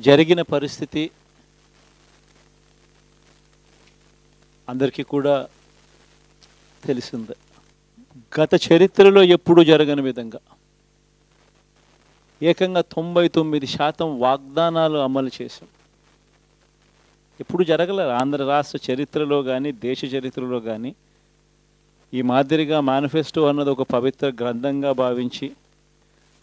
జరిగిన పరిస్థితి అందరికీ కూడా తెలిసిందే. గత చరిత్రలో ఎప్పుడూ జరగని విధంగా ఏకంగా 99% వాగ్దానాలు అమలు చేశాం. ఎప్పుడు జరగలేదు ఆంధ్ర రాష్ట్ర చరిత్రలో కానీ దేశ చరిత్రలో కానీ. ఈ మాదిరిగా మేనిఫెస్టో అన్నది ఒక పవిత్ర గ్రంథంగా భావించి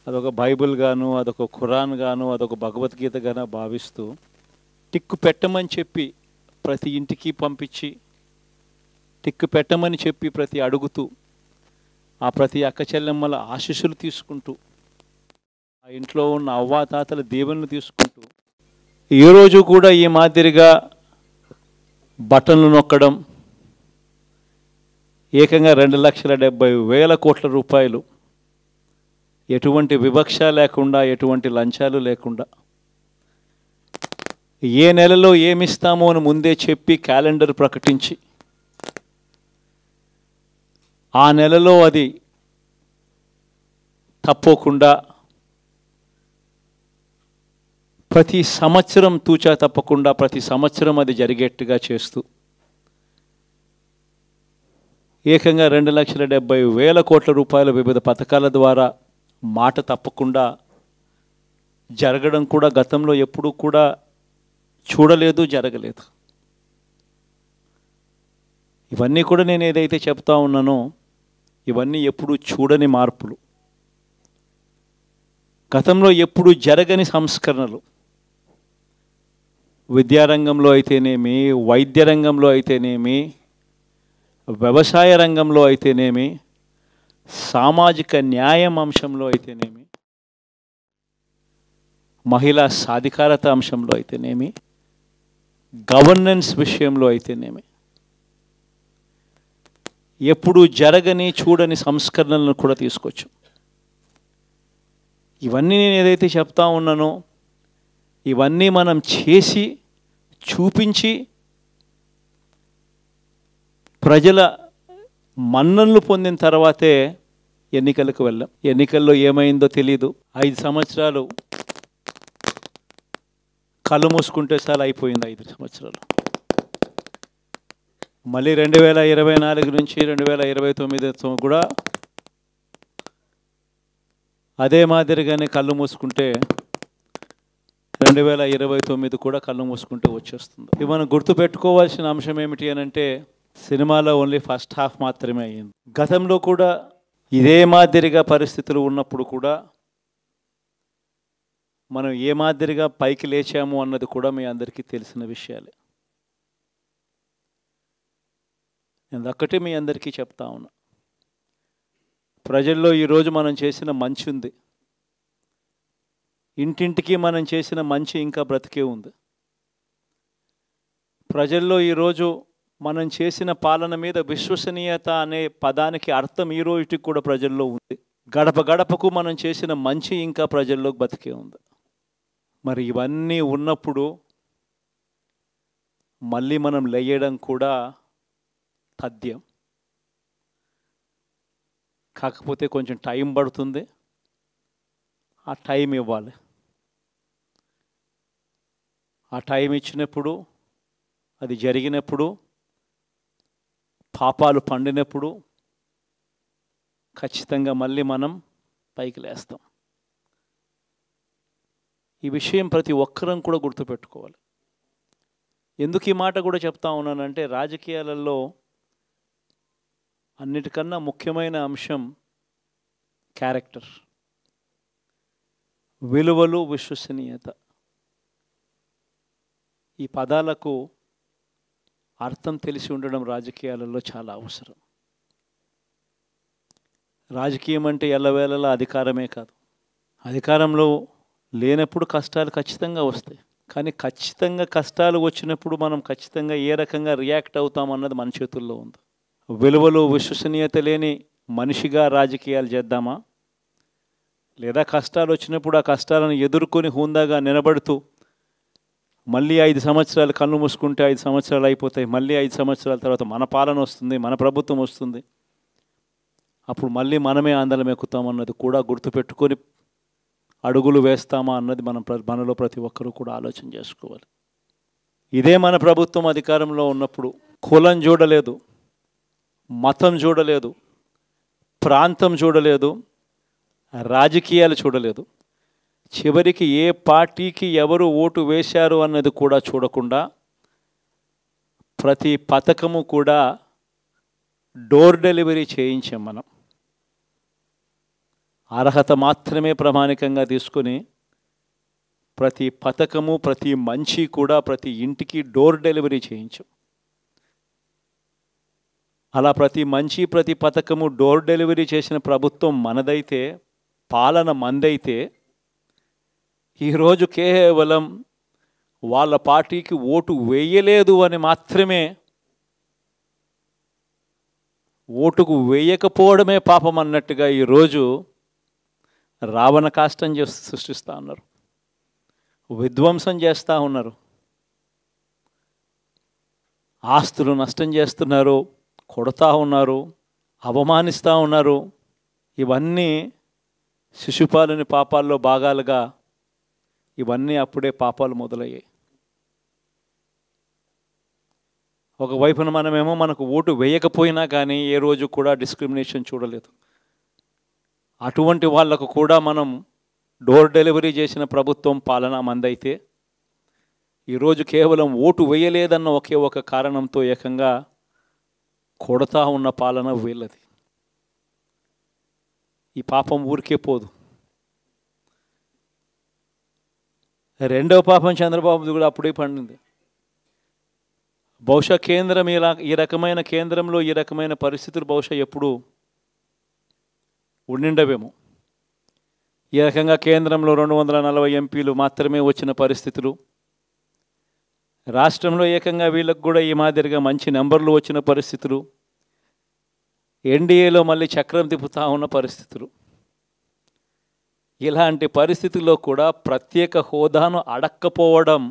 అదొక బైబిల్ గాను, అదొక ఖురాన్ గాను, అదొక భగవద్గీత గాను భావిస్తూ టిక్కు పెట్టమని చెప్పి ప్రతి ఇంటికి పంపించి, టిక్కు పెట్టమని చెప్పి ప్రతి అడుగుతూ, ఆ ప్రతి అక్క చెల్లెమ్మల ఆశీస్సులు తీసుకుంటూ, ఆ ఇంట్లో ఉన్న అవ్వాతాతల దీవెనలు తీసుకుంటూ, ఏ రోజు కూడా ఈ మాదిరిగా బటన్లు నొక్కడం, ఏకంగా 2,70,000 కోట్ల రూపాయలు ఎటువంటి వివక్ష లేకుండా, ఎటువంటి లంచాలు లేకుండా, ఏ నెలలో ఏమిస్తామో అని ముందే చెప్పి క్యాలెండర్ ప్రకటించి, ఆ నెలలో అది తప్పకుండా ప్రతి సంవత్సరం తూచా తప్పకుండా ప్రతి సంవత్సరం అది జరిగేట్టుగా చేస్తూ ఏకంగా 2,70,000 కోట్ల రూపాయల వివిధ పథకాల ద్వారా మాట తప్పకుండా జరగడం కూడా గతంలో ఎప్పుడూ కూడా చూడలేదు, జరగలేదు. ఇవన్నీ కూడా నేను ఏదైతే చెప్తా ఉన్నానో ఇవన్నీ ఎప్పుడూ చూడని మార్పులు, గతంలో ఎప్పుడూ జరగని సంస్కరణలు. విద్యారంగంలో అయితేనేమి, వైద్య రంగంలో అయితేనేమి, వ్యవసాయ రంగంలో అయితేనేమి, సామాజిక న్యాయం అంశంలో అయితేనేమి, మహిళా సాధికారత అంశంలో అయితేనేమి, గవర్నెన్స్ విషయంలో అయితేనేమి ఎప్పుడు జరగని చూడని సంస్కరణలను కూడా తీసుకొచ్చు. ఇవన్నీ నేను ఏదైతే చెప్తా ఉన్నానో ఇవన్నీ మనం చేసి చూపించి ప్రజల మన్ననలు పొందిన తర్వాతే ఎన్నికలకు వెళ్ళాం. ఎన్నికల్లో ఏమైందో తెలీదు. 5 సంవత్సరాలు కళ్ళు మూసుకుంటే చాలా అయిపోయింది. 5 సంవత్సరాలు మళ్ళీ 2024 నుంచి 2029 కూడా అదే మాదిరిగానే కళ్ళు మూసుకుంటే 2029 కూడా కళ్ళు మూసుకుంటే వచ్చేస్తుంది. ఇవి మనం గుర్తుపెట్టుకోవాల్సిన అంశం ఏమిటి అని అంటే సినిమాలో ఓన్లీ ఫస్ట్ హాఫ్ మాత్రమే అయ్యింది. గతంలో కూడా ఇదే మాదిరిగా పరిస్థితులు ఉన్నప్పుడు కూడా మనం ఏ మాదిరిగా పైకి లేచాము అన్నది కూడా మీ అందరికీ తెలిసిన విషయాలే. నేను ఒక్కటే మీ అందరికీ చెప్తా ఉన్నా, ప్రజల్లో ఈరోజు మనం చేసిన మంచి ఉంది. ఇంటింటికి మనం చేసిన మంచి ఇంకా బ్రతికే ఉంది. ప్రజల్లో ఈరోజు మనం చేసిన పాలన మీద విశ్వసనీయత అనే పదానికి అర్థం ఈ రోజుకి కూడా ప్రజల్లో ఉంది. గడప గడపకు మనం చేసిన మంచి ఇంకా ప్రజల్లో బతికే ఉంది. మరి ఇవన్నీ ఉన్నప్పుడు మళ్ళీ మనం లేయడం కూడా తథ్యం. కాకపోతే కొంచెం టైం పడుతుంది, ఆ టైం ఇవ్వాలి. ఆ టైం ఇచ్చినప్పుడు, అది జరిగినప్పుడు, పాపాలు పండినప్పుడు ఖచ్చితంగా మళ్ళీ మనం పైకి లేస్తాం. ఈ విషయం ప్రతి ఒక్కరం కూడా గుర్తుపెట్టుకోవాలి. ఎందుకు ఈ మాట కూడా చెప్తా ఉన్నానంటే రాజకీయాలలో అన్నిటికన్నా ముఖ్యమైన అంశం క్యారెక్టర్, విలువలు, విశ్వసనీయత. ఈ పదాలకు అర్థం తెలిసి ఉండడం రాజకీయాలలో చాలా అవసరం. రాజకీయం అంటే ఎల్లవేళలా అధికారమే కాదు. అధికారంలో లేనప్పుడు కష్టాలు ఖచ్చితంగా వస్తాయి. కానీ ఖచ్చితంగా కష్టాలు వచ్చినప్పుడు మనం ఖచ్చితంగా ఏ రకంగా రియాక్ట్ అవుతామన్నది మన చేతుల్లో ఉంది. విలువలు, విశ్వసనీయత లేని మనిషిగా రాజకీయాలు చేద్దామా, లేదా కష్టాలు వచ్చినప్పుడు ఆ కష్టాలను ఎదుర్కొని హుందాగా నిలబడుతూ మళ్ళీ 5 సంవత్సరాలు కళ్ళు మూసుకుంటే 5 సంవత్సరాలు అయిపోతాయి, మళ్ళీ 5 సంవత్సరాల తర్వాత మన పాలన వస్తుంది, మన ప్రభుత్వం వస్తుంది, అప్పుడు మళ్ళీ మనమే ఆందోళన ఎక్కుతామన్నది కూడా గుర్తుపెట్టుకొని అడుగులు వేస్తామా అన్నది మనలో ప్రతి ఒక్కరూ కూడా ఆలోచన చేసుకోవాలి. ఇదే మన ప్రభుత్వం అధికారంలో ఉన్నప్పుడు కులం చూడలేదు, మతం చూడలేదు, ప్రాంతం చూడలేదు, రాజకీయాలు చూడలేదు. చివరికి ఏ పార్టీకి ఎవరు ఓటు వేశారు అన్నది కూడా చూడకుండా ప్రతి పథకము కూడా డోర్ డెలివరీ చేయించాం మనం. అర్హత మాత్రమే ప్రామాణికంగా తీసుకొని ప్రతి పథకము, ప్రతి మంచి కూడా ప్రతి ఇంటికి డోర్ డెలివరీ చేయించాం. అలా ప్రతి మంచి, ప్రతి పథకము డోర్ డెలివరీ చేసిన ప్రభుత్వం మనదైతే, పాలన మందైతే, ఈరోజు కేవలం వాళ్ళ పార్టీకి ఓటు వేయలేదు అని మాత్రమే, ఓటుకు వేయకపోవడమే పాపం అన్నట్టుగా ఈరోజు రావణ కాష్టం సృష్టిస్తూ ఉన్నారు, విధ్వంసం చేస్తూ ఉన్నారు, ఆస్తులు నష్టం చేస్తున్నారు, కొడతా ఉన్నారు, అవమానిస్తూ ఉన్నారు. ఇవన్నీ శిశుపాలుని పాపాల్లో భాగాలుగా ఇవన్నీ అప్పుడే పాపాలు మొదలయ్యాయి. ఒకవైపున మనమేమో మనకు ఓటు వేయకపోయినా కానీ ఏ రోజు కూడా డిస్క్రిమినేషన్ చూడలేదు. అటువంటి వాళ్లకు కూడా మనం డోర్ డెలివరీ చేసిన ప్రభుత్వం పాలన మందైతే, ఈరోజు కేవలం ఓటు వేయలేదన్న ఒకే ఒక కారణంతో ఏకంగా కొడతా ఉన్న పాలన వీళ్ళది. ఈ పాపం ఊరికే పోదు. రెండవ పాపం చంద్రబాబుది కూడా అప్పుడే పండింది. బహుశా కేంద్రం ఈ రకమైన కేంద్రంలో ఈ రకమైన పరిస్థితులు బహుశా ఎప్పుడు ఉండిండవేమో. ఈ రకంగా కేంద్రంలో 240 ఎంపీలు మాత్రమే వచ్చిన పరిస్థితులు, రాష్ట్రంలో ఏకంగా వీళ్ళకు కూడా ఈ మాదిరిగా మంచి నెంబర్లు వచ్చిన పరిస్థితులు, ఎన్డీఏలో మళ్ళీ చక్రం తిప్పుతూ ఉన్న పరిస్థితులు. ఇలాంటి పరిస్థితుల్లో కూడా ప్రత్యేక హోదాను అడక్కపోవడం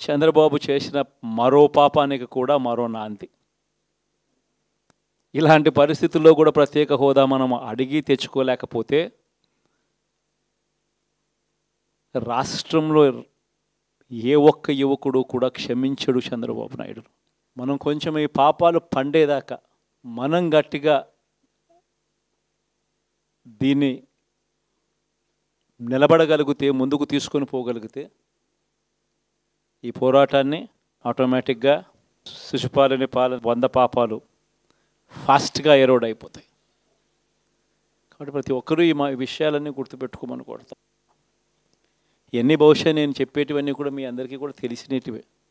చంద్రబాబు చేసిన మరో పాపానికి కూడా మరో నాంది. ఇలాంటి పరిస్థితుల్లో కూడా ప్రత్యేక హోదా మనం అడిగి తెచ్చుకోలేకపోతే రాష్ట్రంలో ఏ ఒక్క యువకుడు కూడా క్షమించడు చంద్రబాబు నాయుడు. మనం కొంచెం ఈ పాపాలు పండేదాకా మనం గట్టిగా దీన్ని నిలబడగలిగితే, ముందుకు తీసుకొని పోగలిగితే ఈ పోరాటాన్ని ఆటోమేటిక్గా శిశుపాలుని 100 పాపాలు ఫాస్ట్గా ఎరోడ్ అయిపోతాయి. కాబట్టి ప్రతి ఒక్కరూ ఈ విషయాలన్నీ గుర్తుపెట్టుకోమని కోరుతాం. ఇవన్నీ బహుశా నేను చెప్పేటివన్నీ కూడా మీ అందరికీ కూడా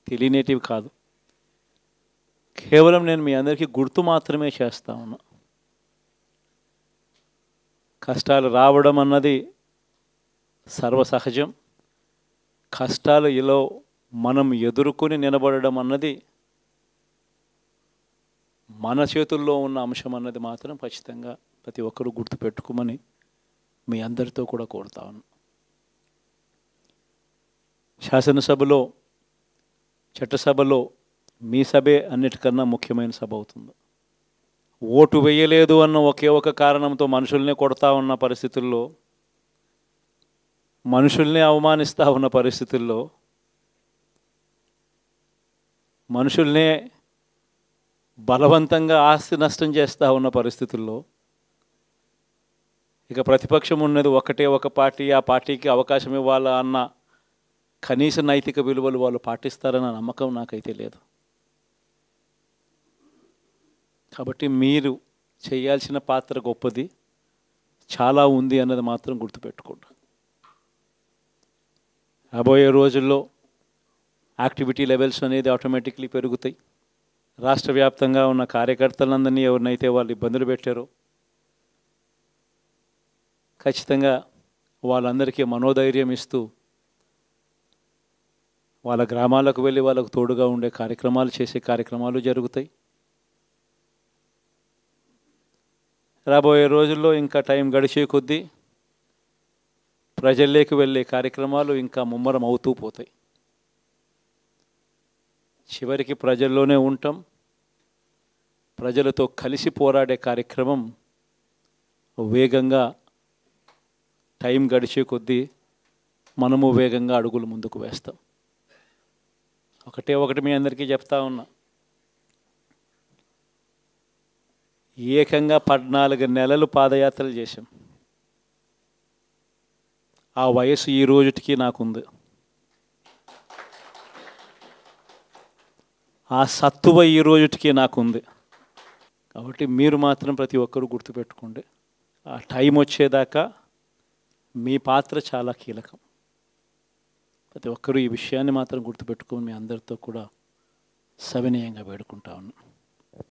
తెలియనేటివి కాదు. కేవలం నేను మీ అందరికీ గుర్తు మాత్రమే చేస్తా ఉన్నా. కష్టాలు రావడం అన్నది సర్వసహజం. కష్టాలు ఇలా మనం ఎదుర్కొని నిలబడడం అన్నది మన చేతుల్లో ఉన్న అంశం అన్నది మాత్రం ఖచ్చితంగా ప్రతి ఒక్కరూ గుర్తుపెట్టుకోమని మీ అందరితో కూడా కోరుతా ఉన్నాను. శాసనసభలో, చట్టసభలో మీ సభే అన్నిటికన్నా ముఖ్యమైన సభ అవుతుంది. ఓటు వేయలేదు అన్న ఒకే ఒక కారణంతో మనుషుల్నే కొడతా ఉన్న పరిస్థితుల్లో, మనుషుల్ని అవమానిస్తూ ఉన్న పరిస్థితుల్లో, మనుషుల్నే బలవంతంగా ఆస్తి నష్టం చేస్తూ ఉన్న పరిస్థితుల్లో ఇక ప్రతిపక్షం ఉన్నది ఒకటే ఒక పార్టీ, ఆ పార్టీకి అవకాశం ఇవ్వాలా అన్న కనీస నైతిక విలువలు వాళ్ళు పాటిస్తారన్న నమ్మకం నాకైతే లేదు. కాబట్టి మీరు చేయాల్సిన పాత్ర గొప్పది, చాలా ఉంది అన్నది మాత్రం గుర్తుపెట్టుకోండి. రాబోయే రోజుల్లో యాక్టివిటీ లెవెల్స్ అనేది ఆటోమేటిక్లీ పెరుగుతాయి. రాష్ట్ర వ్యాప్తంగా ఉన్న కార్యకర్తలందరినీ ఎవరినైతే వాళ్ళు ఇబ్బందులు పెట్టారో ఖచ్చితంగా వాళ్ళందరికీ మనోధైర్యం ఇస్తూ వాళ్ళ గ్రామాలకు వెళ్ళి వాళ్ళకు తోడుగా ఉండే కార్యక్రమాలు చేసే కార్యక్రమాలు జరుగుతాయి. రాబోయే రోజుల్లో ఇంకా టైం గడిచే కొద్దీ ప్రజల్లోకి వెళ్ళే కార్యక్రమాలు ఇంకా ముమ్మరం అవుతూ పోతాయి. చివరికి ప్రజల్లోనే ఉంటాం. ప్రజలతో కలిసి పోరాడే కార్యక్రమం వేగంగా టైం గడిచే కొద్దీ మనము వేగంగా అడుగులు ముందుకు వేస్తాం. ఒకటి మీ అందరికీ చెప్తా ఉన్నా, ఏకంగా 14 నెలలు పాదయాత్రలు చేశాం. ఆ వయసు ఈ రోజుటికి నాకుంది. ఆ సత్తువ ఈ రోజుటికి నాకుంది. కాబట్టి మీరు మాత్రం ప్రతి ఒక్కరూ గుర్తుపెట్టుకోండి, ఆ టైం వచ్చేదాకా మీ పాత్ర చాలా కీలకం. ప్రతి ఒక్కరూ ఈ విషయాన్ని మాత్రం గుర్తుపెట్టుకొని మీ అందరితో కూడా సవినయంగా వేడుకుంటా ఉన్నాను.